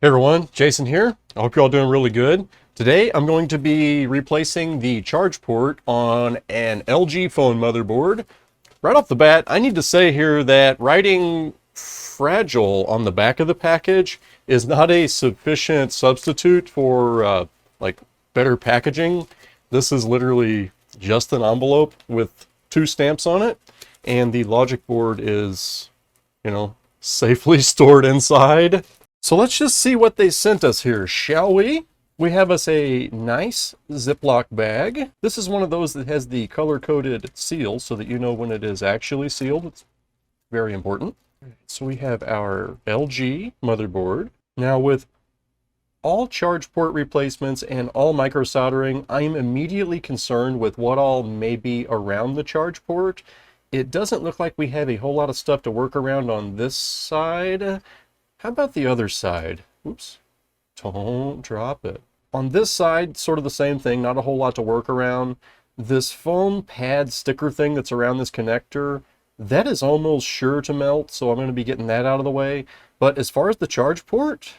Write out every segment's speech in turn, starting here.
Hey everyone, Jason here. I hope you're all doing really good. Today I'm going to be replacing the charge port on an LG phone motherboard. Right off the bat, I need to say here that writing fragile on the back of the package is not a sufficient substitute for like better packaging. This is literally just an envelope with 2 stamps on it, and the logic board is, safely stored inside. So let's just see what they sent us here, shall we? We have us a nice Ziploc bag. This is one of those that has the color-coded seal so that you know when it is actually sealed. It's very important. So we have our LG motherboard. Now with all charge port replacements and all micro soldering, I am immediately concerned with what all may be around the charge port. It doesn't look like we have a whole lot of stuff to work around on this side. How about the other side? Oops, don't drop it. On this side, sort of the same thing, not a whole lot to work around. This foam pad sticker thing that's around this connector, that is almost sure to melt, so I'm going to be getting that out of the way. But as far as the charge port,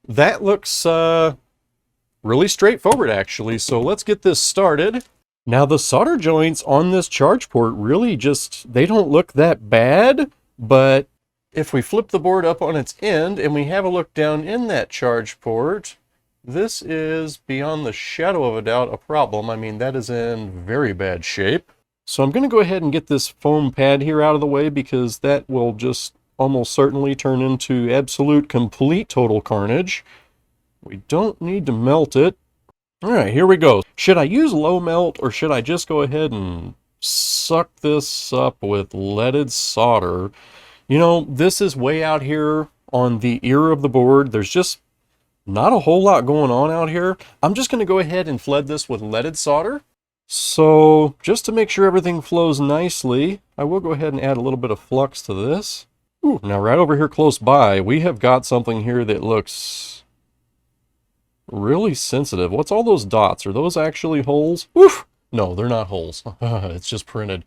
that looks really straightforward actually, so let's get this started. Now the solder joints on this charge port really they don't look that bad, but if we flip the board up on its end and we have a look down in that charge port, this is beyond the shadow of a doubt a problem. I mean, that is in very bad shape. So I'm going to go ahead and get this foam pad here out of the way because that will just almost certainly turn into absolute complete total carnage. We don't need to melt it. All right, here we go. Should I use low melt or should I just go ahead and suck this up with leaded solder? This is way out here on the ear of the board. There's just not a whole lot going on out here. I'm just going to go ahead and flood this with leaded solder. So just to make sure everything flows nicely, I will go ahead and add a little bit of flux to this. Ooh, now right over here close by, we have got something here that looks really sensitive. What's all those dots? Are those actually holes? Woof! No, they're not holes. It's just printed.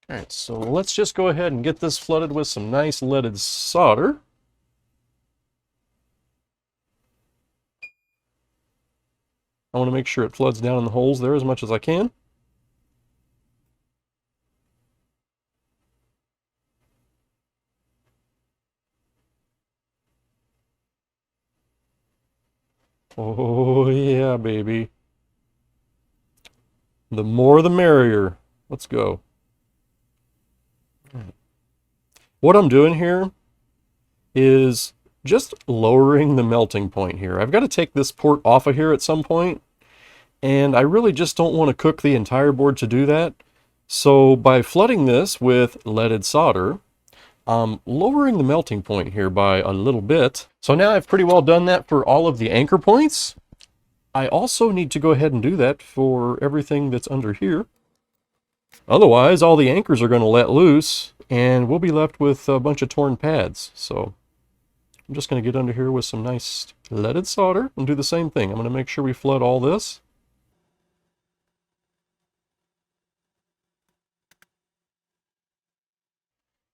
All right, so let's just go ahead and get this flooded with some nice leaded solder. I want to make sure it floods down in the holes there as much as I can. Oh yeah, baby. The more the merrier. Let's go. What I'm doing here is just lowering the melting point here. I've got to take this port off of here at some point, and I really just don't want to cook the entire board to do that. So by flooding this with leaded solder, I'm lowering the melting point here by a little bit. So now I've pretty well done that for all of the anchor points. I also need to go ahead and do that for everything that's under here. Otherwise, all the anchors are going to let loose, and we'll be left with a bunch of torn pads. So I'm just going to get under here with some nice leaded solder and do the same thing. I'm going to make sure we flood all this.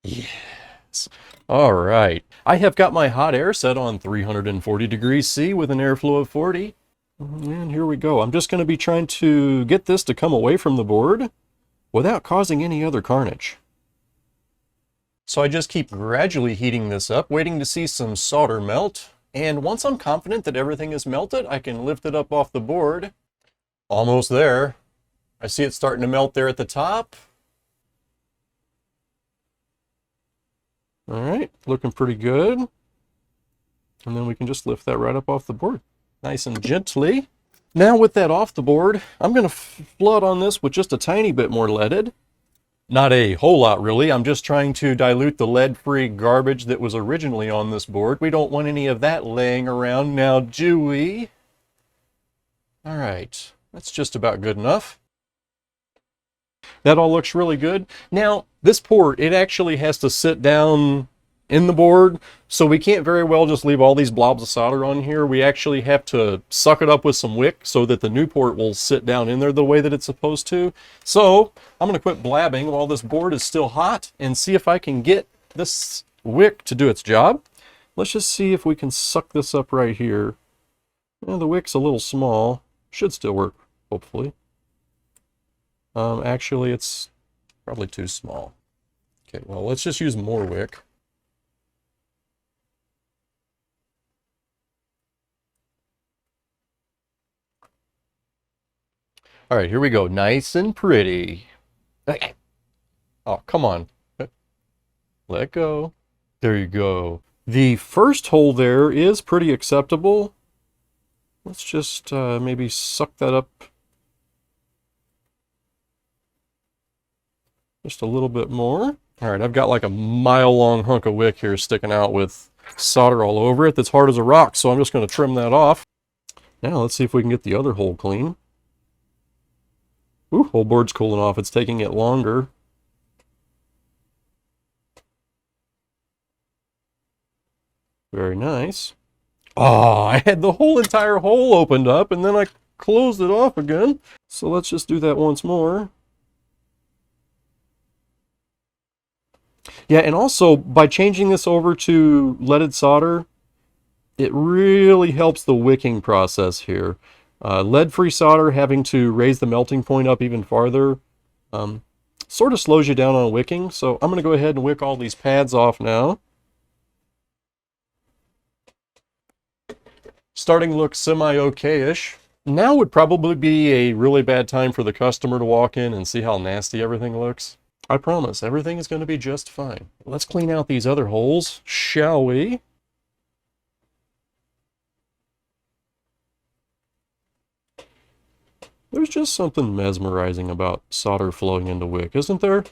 Yes. All right. I have got my hot air set on 340 degrees C with an airflow of 40. And here we go. I'm just going to be trying to get this to come away from the board without causing any other carnage. So I just keep gradually heating this up, waiting to see some solder melt. And once I'm confident that everything is melted, I can lift it up off the board. Almost there. I see it starting to melt there at the top. All right, looking pretty good. And then we can just lift that right up off the board, nice and gently. Now with that off the board, I'm going to flood on this with just a tiny bit more leaded. Not a whole lot really, I'm just trying to dilute the lead-free garbage that was originally on this board. We don't want any of that laying around now, do we? All right, that's just about good enough. That all looks really good. Now, this port, it actually has to sit down in the board, so we can't very well just leave all these blobs of solder on here. We actually have to suck it up with some wick so that the new port will sit down in there the way that it's supposed to. So I'm going to quit blabbing while this board is still hot and see if I can get this wick to do its job. Let's just see if we can suck this up right here. The wick's a little small. Should still work, hopefully. Actually, it's probably too small. Okay, well, let's just use more wick. All right, here we go. Nice and pretty. Oh, come on. Let go. There you go. The first hole there is pretty acceptable. Let's just maybe suck that up just a little bit more. All right, I've got like a mile-long hunk of wick here sticking out with solder all over it that's hard as a rock, so I'm just going to trim that off. Now let's see if we can get the other hole clean. Ooh, whole board's cooling off. It's taking it longer. Very nice. Oh, I had the whole entire hole opened up and then I closed it off again. So let's just do that once more. Yeah, and also by changing this over to leaded solder, it really helps the wicking process here. Lead-free solder, having to raise the melting point up even farther, sort of slows you down on wicking. So I'm going to go ahead and wick all these pads off now. Starting to look semi-okay-ish. Now would probably be a really bad time for the customer to walk in and see how nasty everything looks. I promise, everything is going to be just fine. Let's clean out these other holes, shall we? There's just something mesmerizing about solder flowing into wick, isn't there?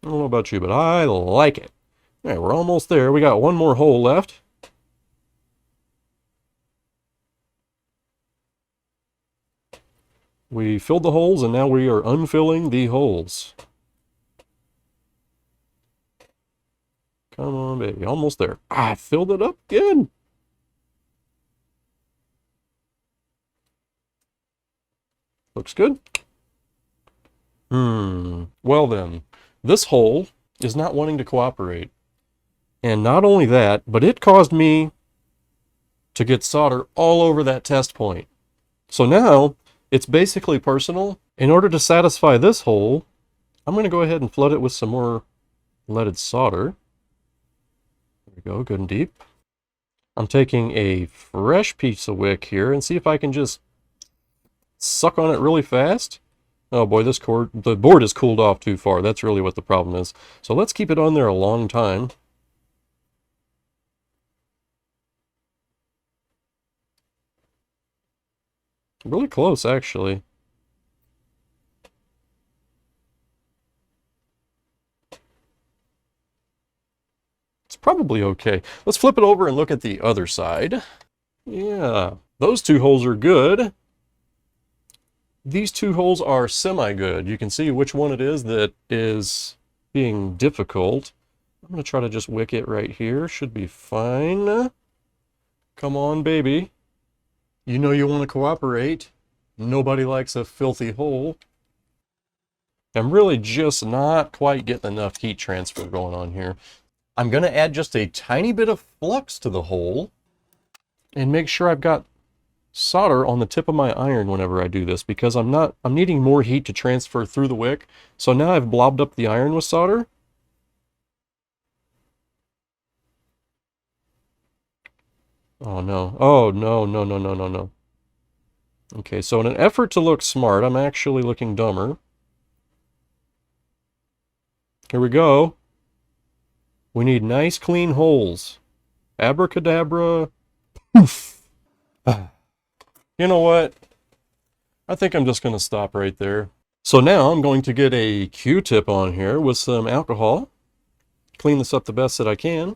I don't know about you, but I like it. All right, we're almost there. We got one more hole left. We filled the holes, and now we are unfilling the holes. Come on, baby. Almost there. I filled it up again. Looks good. Well then, this hole is not wanting to cooperate. And not only that, but it caused me to get solder all over that test point. So now, it's basically personal. In order to satisfy this hole, I'm going to go ahead and flood it with some more leaded solder. There we go, good and deep. I'm taking a fresh piece of wick here and see if I can just suck on it really fast. Oh boy, the board is cooled off too far. That's really what the problem is. So let's keep it on there a long time. Really close, actually. It's probably okay. Let's flip it over and look at the other side. Yeah, those two holes are good. These two holes are semi-good. You can see which one it is that is being difficult. I'm going to try to just wick it right here. Should be fine. Come on, baby. You know you want to cooperate. Nobody likes a filthy hole. I'm really just not quite getting enough heat transfer going on here. I'm going to add just a tiny bit of flux to the hole and make sure I've got solder on the tip of my iron whenever I do this, because I'm needing more heat to transfer through the wick. So now I've blobbed up the iron with solder. Oh no. Oh no, no, no, no, no, no. Okay, so in an effort to look smart, I'm actually looking dumber. Here we go. We need nice clean holes. Abracadabra. Poof. You know what? I think I'm just going to stop right there. So now I'm going to get a Q-tip on here with some alcohol. Clean this up the best that I can.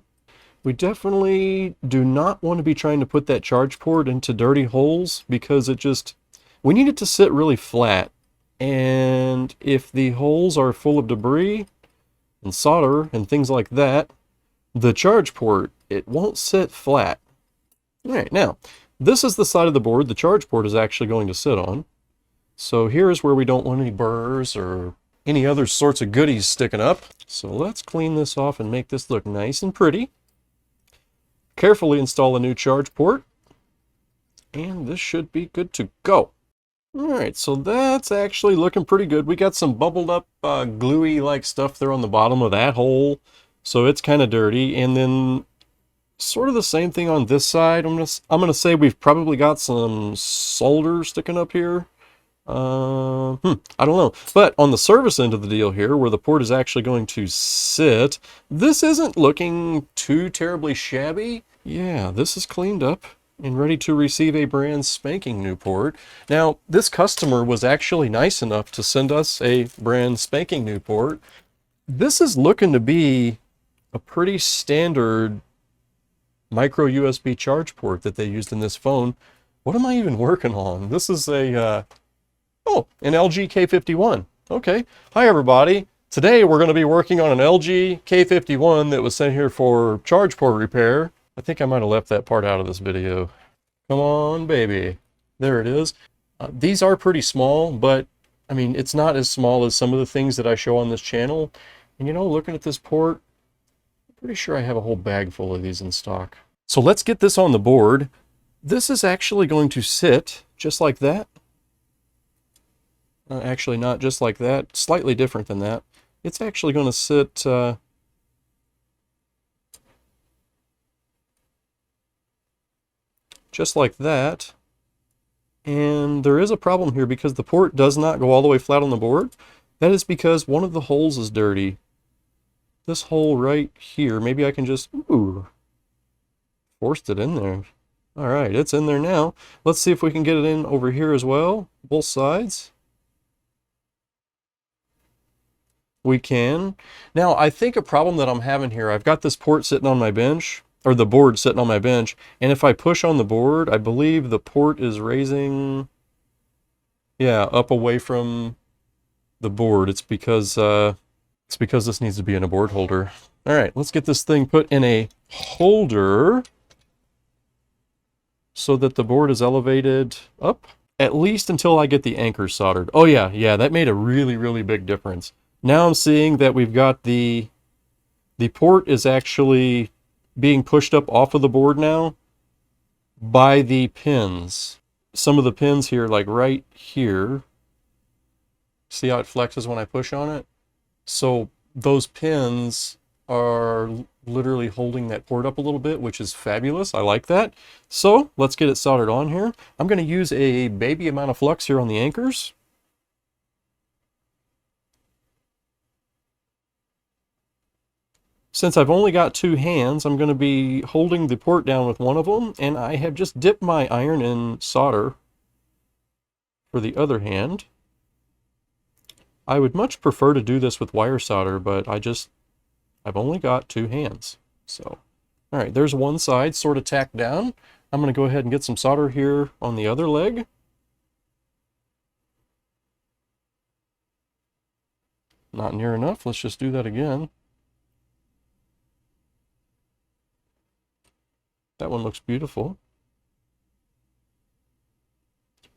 We definitely do not want to be trying to put that charge port into dirty holes, because we need it to sit really flat. And if the holes are full of debris and solder and things like that, the charge port, it won't sit flat. All right, now, this is the side of the board the charge port is actually going to sit on. So here's where we don't want any burrs or any other sorts of goodies sticking up. So let's clean this off and make this look nice and pretty. Carefully install a new charge port, and this should be good to go. Alright, so that's actually looking pretty good. We got some bubbled up gluey like stuff there on the bottom of that hole, so it's kind of dirty. And then sort of the same thing on this side. I'm gonna say we've probably got some solder sticking up here. I don't know. But on the service end of the deal here, where the port is actually going to sit, this isn't looking too terribly shabby. Yeah, this is cleaned up and ready to receive a brand spanking new port. Now, this customer was actually nice enough to send us a brand spanking new port. This is looking to be a pretty standard micro USB charge port that they used in this phone. What am I even working on? This is a an LG K51. Okay. Hi, everybody. Today we're going to be working on an LG K51 that was sent here for charge port repair. I think I might have left that part out of this video. Come on, baby. There it is. These are pretty small, but I mean, it's not as small as some of the things that I show on this channel. And you know, looking at this port, I'm pretty sure I have a whole bag full of these in stock. So let's get this on the board. This is actually going to sit just like that. Actually, not just like that, slightly different than that. It's actually going to sit just like that. And there is a problem here because the port does not go all the way flat on the board. That is because one of the holes is dirty. This hole right here, maybe I can just, forced it in there. All right, it's in there now. Let's see if we can get it in over here as well, both sides. We can. Now, I think a problem that I'm having here, I've got this port sitting on my bench, or the board sitting on my bench, and if I push on the board, I believe the port is raising, up away from the board. It's because this needs to be in a board holder. All right, let's get this thing put in a holder so that the board is elevated up, at least until I get the anchors soldered. Oh yeah, that made a really, really big difference. Now I'm seeing that we've got the port is actually being pushed up off of the board now by the pins. Some of the pins here, like right here, see how it flexes when I push on it? So those pins are literally holding that port up a little bit, which is fabulous. I like that. So let's get it soldered on here. I'm going to use a baby amount of flux here on the anchors. Since I've only got two hands, I'm going to be holding the port down with one of them, and I have just dipped my iron in solder for the other hand. I would much prefer to do this with wire solder, but I've only got two hands. So, all right, there's one side sort of tacked down. I'm going to go ahead and get some solder here on the other leg. Not near enough. Let's just do that again. That one looks beautiful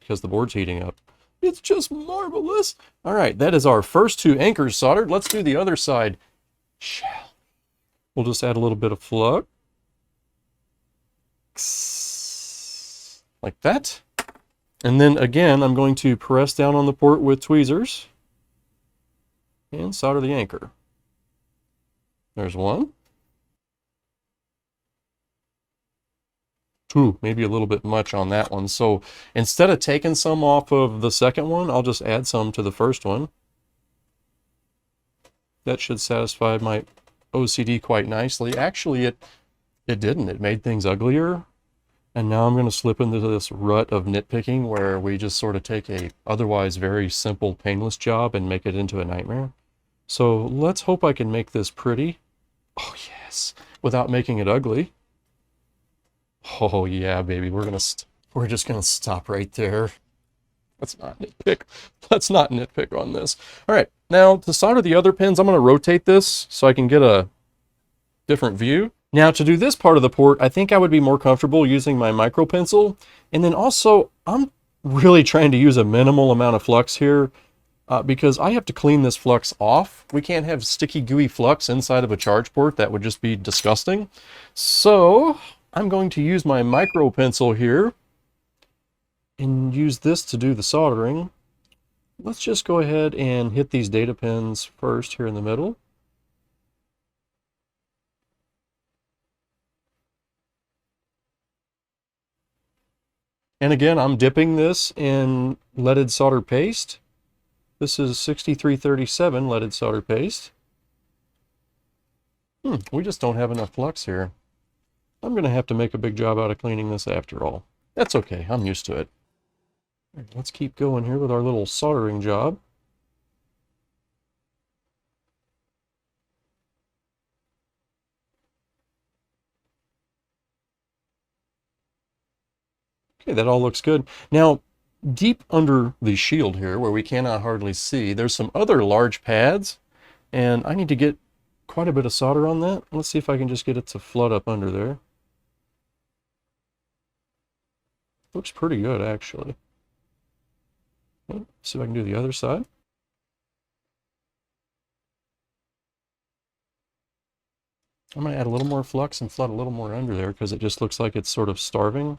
because the board's heating up. It's just marvelous. All right, that is our first two anchors soldered. Let's do the other side. We'll just add a little bit of flux. Like that. And then again, I'm going to press down on the port with tweezers and solder the anchor. There's one. Two, maybe a little bit much on that one. So instead of taking some off of the second one, I'll just add some to the first one. That should satisfy my OCD quite nicely. Actually, it didn't. It made things uglier. And now I'm going to slip into this rut of nitpicking where we just sort of take a otherwise very simple, painless job and make it into a nightmare. So let's hope I can make this pretty. Oh, yes. Without making it ugly. Oh yeah, baby, we're just gonna stop right there. Let's not nitpick. Let's not nitpick on this. All right, now to solder the other pins, I'm gonna rotate this so I can get a different view. Now to do this part of the port, I think I would be more comfortable using my micro pencil. And then also, I'm really trying to use a minimal amount of flux here. because I have to clean this flux off. We can't have sticky, gooey flux inside of a charge port. That would just be disgusting. So I'm going to use my micro pencil here and use this to do the soldering. Let's just go ahead and hit these data pins first here in the middle. And again, I'm dipping this in leaded solder paste. This is 6337 leaded solder paste. We just don't have enough flux here. I'm going to have to make a big job out of cleaning this after all. That's okay, I'm used to it. Let's keep going here with our little soldering job. Okay, that all looks good. Now, deep under the shield here, where we cannot hardly see, there's some other large pads, and I need to get quite a bit of solder on that. Let's see if I can just get it to flood up under there. Looks pretty good, actually. Let's see if I can do the other side. I'm going to add a little more flux and flood a little more under there because it just looks like it's sort of starving.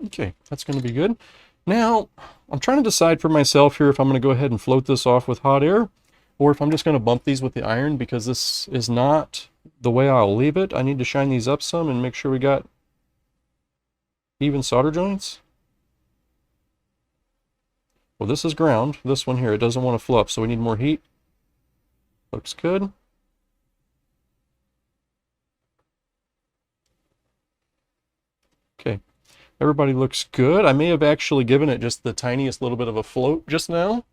Okay, that's going to be good. Now, I'm trying to decide for myself here if I'm going to go ahead and float this off with hot air, or if I'm just going to bump these with the iron, because this is not the way I'll leave it. I need to shine these up some and make sure we got even solder joints. Well, this is ground. This one here, it doesn't want to flow up, so we need more heat. Looks good. Okay. Everybody looks good. I may have actually given it just the tiniest little bit of a float just now.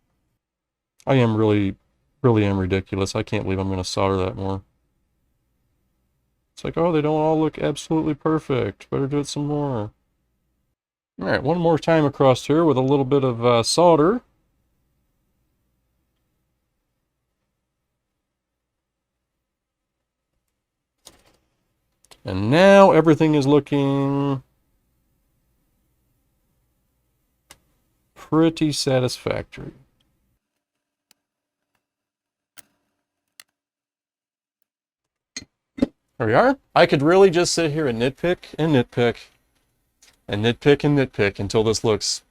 I am really am ridiculous. I can't believe I'm going to solder that more. It's like, oh, they don't all look absolutely perfect. Better do it some more. All right, one more time across here with a little bit of solder. And now everything is looking pretty satisfactory. There we are. I could really just sit here and nitpick and nitpick and nitpick and nitpick until this looks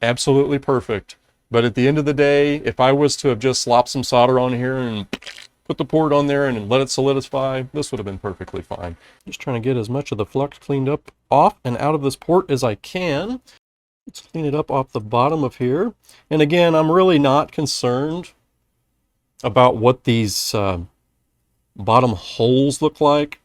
absolutely perfect. But at the end of the day, if I was to have just slopped some solder on here and put the port on there and let it solidify, this would have been perfectly fine. Just trying to get as much of the flux cleaned up off and out of this port as I can. Let's clean it up off the bottom of here. And again, I'm really not concerned about what these bottom holes look like,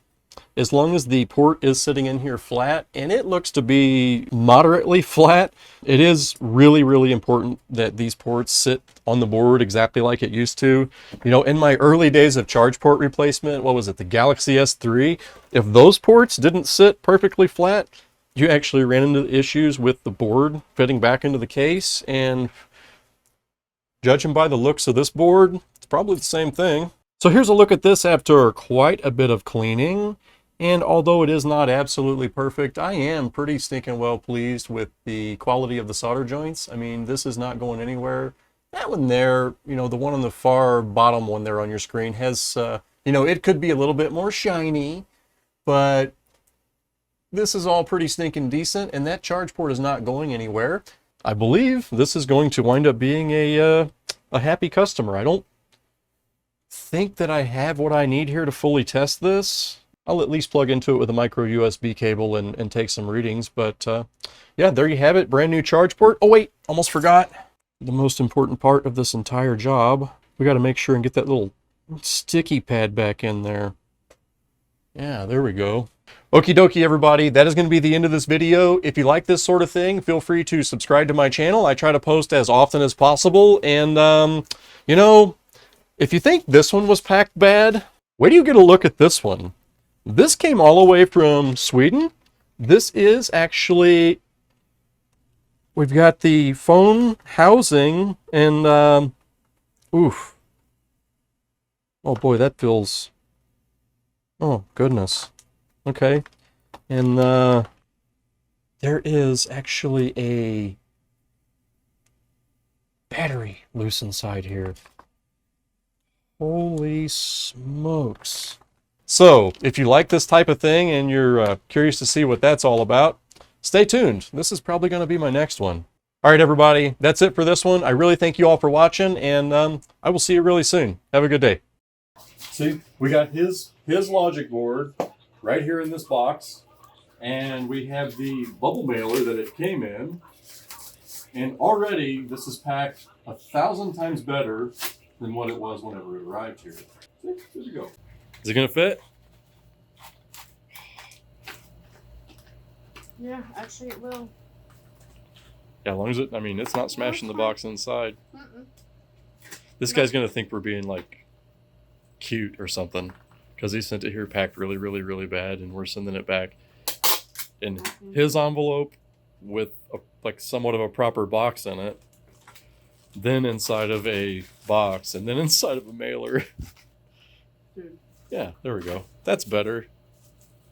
as long as the port is sitting in here flat, and it looks to be moderately flat. It is really important that these ports sit on the board exactly like it used to. You know, in my early days of charge port replacement, what was it, the Galaxy S3, if those ports didn't sit perfectly flat, you actually ran into issues with the board fitting back into the case, and judging by the looks of this board, it's probably the same thing. So here's a look at this after quite a bit of cleaning, and although it is not absolutely perfect, I am pretty stinking well pleased with the quality of the solder joints. I mean, this is not going anywhere. That one there, you know, the one on the far bottom one there on your screen has, you know, it could be a little bit more shiny, but this is all pretty stinking decent, and that charge port is not going anywhere. I believe this is going to wind up being a happy customer. I don't think that I have what I need here to fully test this. I'll at least plug into it with a micro USB cable and take some readings, but yeah, there you have it, brand new charge port. Oh wait, almost forgot. The most important part of this entire job, we got to make sure and get that little sticky pad back in there. Yeah, there we go. Okie dokie, everybody, that is going to be the end of this video. If you like this sort of thing, feel free to subscribe to my channel. I try to post as often as possible, and you know, if you think this one was packed bad, wait till you get a look at this one. This came all the way from Sweden. This is actually, we've got the phone housing, and oof. Oh boy, that feels Oh, goodness. Okay. And there is actually a battery loose inside here. Holy smokes. So, if you like this type of thing and you're curious to see what that's all about, stay tuned. This is probably going to be my next one. All right, everybody, that's it for this one. I really thank you all for watching, and I will see you really soon. Have a good day. See, we got his logic board right here in this box, and we have the bubble mailer that it came in, and already this is packed 1,000 times better than what it was whenever it arrived here. There you go. Is it gonna fit? Yeah, actually it will. Yeah, as long as it, I mean, it's not smashing the box inside. Mm-mm. This guy's gonna think we're being like cute or something, because he sent it here packed really, really, really bad, and we're sending it back in his envelope with like somewhat of a proper box in it, then inside of a box, and then inside of a mailer. Dude. Yeah, there we go. That's better.